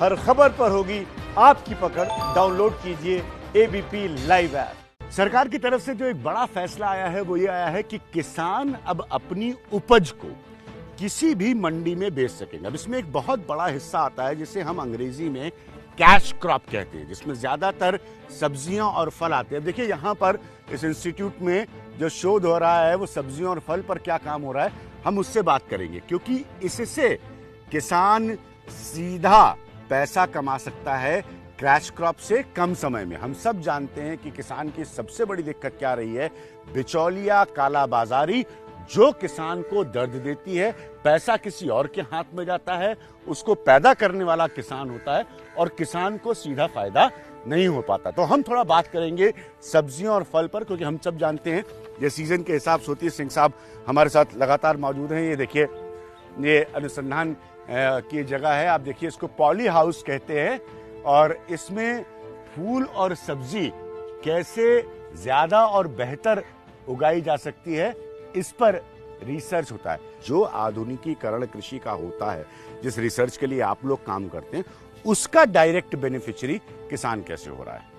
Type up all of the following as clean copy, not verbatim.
हर खबर पर होगी आपकी पकड़। डाउनलोड कीजिए एबीपी लाइव ऐप। सरकार की तरफ से जो एक बड़ा फैसला आया है वो ये आया है कि किसान अब अपनी उपज को किसी भी मंडी में बेच सकेंगे। अब इसमें एक बहुत बड़ा हिस्सा आता है जिसे हम अंग्रेजी में कैश क्रॉप कहते हैं, जिसमें ज्यादातर सब्जियां और फल आते हैं। देखिए यहाँ पर इस इंस्टीट्यूट में जो शोध हो रहा है वो सब्जियों और फल पर क्या काम हो रहा है, हम उससे बात करेंगे, क्योंकि इससे किसान सीधा पैसा कमा सकता है कैश क्रॉप से कम समय में। हम सब जानते हैं कि किसान की सबसे बड़ी दिक्कत क्या रही है, बिचौलिया, कालाबाजारी, जो किसान को दर्द देती है। पैसा किसी और के हाथ में जाता है, उसको पैदा करने वाला किसान होता है और किसान को सीधा फायदा नहीं हो पाता। तो हम थोड़ा बात करेंगे सब्जियों और फल पर, क्योंकि हम सब जानते हैं ये सीजन के हिसाब से होती है। सिंह साहब हमारे साथ लगातार मौजूद हैं। ये देखिए, ये अनुसंधान की जगह है, आप देखिए, इसको पॉली हाउस कहते हैं और इसमें फूल और सब्जी कैसे ज्यादा और बेहतर उगाई जा सकती है, इस पर रिसर्च होता है। जो आधुनिकीकरण कृषि का होता है, जिस रिसर्च के लिए आप लोग काम करते हैं, उसका डायरेक्ट बेनिफिशियरी किसान कैसे हो रहा है।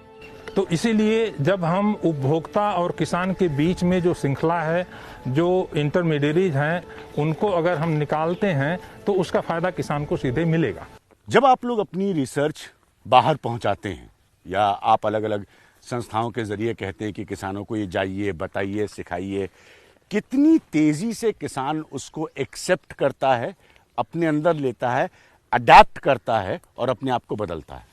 तो इसीलिए जब हम उपभोक्ता और किसान के बीच में जो श्रृंखला है, जो इंटरमीडिएरीज हैं, उनको अगर हम निकालते हैं तो उसका फायदा किसान को सीधे मिलेगा। जब आप लोग अपनी रिसर्च बाहर पहुंचाते हैं या आप अलग अलग संस्थाओं के जरिए कहते हैं कि किसानों को ये जाइए, बताइए, सिखाइए, कितनी तेजी से किसान उसको एक्सेप्ट करता है, अपने अंदर लेता है, अडैप्ट करता है और अपने आप को बदलता है।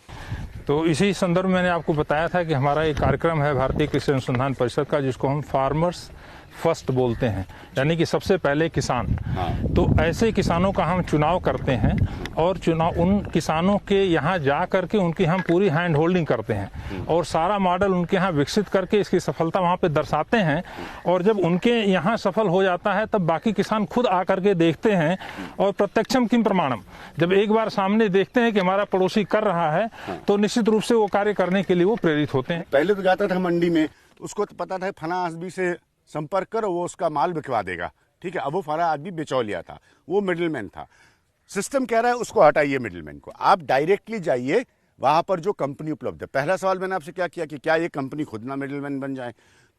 तो इसी संदर्भ में मैंने आपको बताया था कि हमारा एक कार्यक्रम है भारतीय कृषि अनुसंधान परिषद का, जिसको हम फार्मर्स फर्स्ट बोलते हैं, यानी कि सबसे पहले किसान। तो ऐसे किसानों का हम चुनाव करते हैं और उन किसानों के यहाँ जा करके उनकी हम पूरी हैंड होल्डिंग करते हैं और सारा मॉडल उनके यहाँ विकसित करके इसकी सफलता वहाँ पे दर्शाते हैं। और जब उनके यहाँ सफल हो जाता है तब बाकी किसान खुद आकर के देखते हैं और प्रत्यक्षम किम प्रमाणम, जब एक बार सामने देखते हैं कि हमारा पड़ोसी कर रहा है तो निश्चित रूप से वो कार्य करने के लिए वो प्रेरित होते हैं। पहले तो जाता था मंडी में, उसको तो पता था फला आदमी से संपर्क करो, वो उसका माल बिकवा देगा, ठीक है। अब वो फला आदमी बिचौलिया था, वो मिडिलमैन था। सिस्टम कह रहा है उसको हटाइए मिडिलमैन को, आप डायरेक्टली जाइए वहां पर जो कंपनी उपलब्ध है। पहला सवाल मैंने आपसे क्या किया कि क्या ये कंपनी खुद ना मिडिलमैन बन जाए।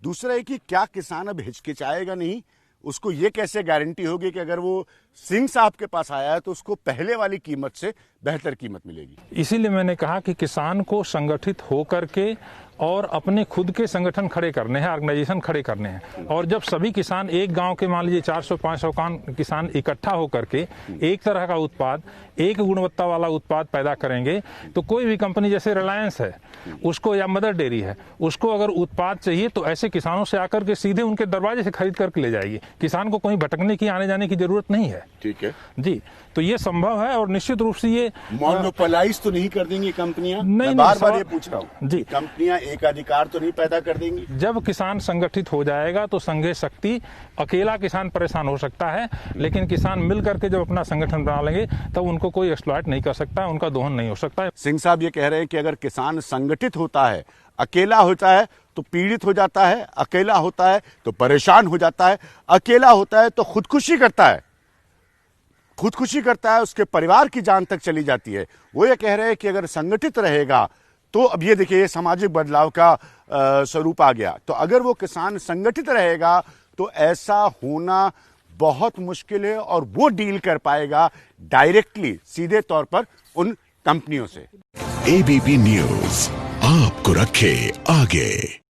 दूसरा है कि क्या किसान अब हिचकिचाएगा नहीं, उसको ये कैसे गारंटी होगी कि अगर वो सिंह साहब के पास आया है तो उसको पहले वाली कीमत से बेहतर कीमत मिलेगी। इसीलिए मैंने कहा कि किसान को संगठित होकर के और अपने खुद के संगठन खड़े करने हैं, ऑर्गेनाइजेशन खड़े करने हैं। और जब सभी किसान एक गांव के, मान लीजिए 400-500 किसान इकट्ठा होकर के एक तरह का उत्पाद, एक गुणवत्ता वाला उत्पाद पैदा करेंगे, तो कोई भी कंपनी जैसे रिलायंस है उसको या मदर डेयरी है, उसको अगर उत्पाद चाहिए तो ऐसे किसानों से आकर के सीधे उनके दरवाजे से खरीद करके ले जाएगी। किसान को कहीं भटकने की, आने जाने की जरूरत नहीं है। ठीक है जी, तो ये संभव है और निश्चित रूप से ये मोनोपोलाइज तो नहीं कर देंगी कंपनियां। नहीं, बार-बार ये पूछ रहा हूं जी, कंपनियां एक अधिकार तो नहीं पैदा कर देंगी। जब किसान संगठित हो जाएगा तो संघे शक्ति, अकेला किसान परेशान हो सकता है, लेकिन किसान मिल करके जब अपना संगठन बना लेंगे तब उनको कोई एक्सप्लॉइट नहीं कर सकता है, उनका दोहन नहीं हो सकता है। सिंह साहब ये कह रहे हैं कि अगर किसान संगठित होता है, अकेला होता है तो पीड़ित हो जाता है, अकेला होता है तो परेशान हो जाता है, अकेला होता है तो खुदकुशी करता है, उसके परिवार की जान तक चली जाती है। वो ये कह रहे हैं कि अगर संगठित रहेगा तो, अब ये देखिए, ये सामाजिक बदलाव का स्वरूप आ गया। तो अगर वो किसान संगठित रहेगा तो ऐसा होना बहुत मुश्किल है और वो डील कर पाएगा डायरेक्टली, सीधे तौर पर उन कंपनियों से। एबीपी न्यूज आपको रखे आगे।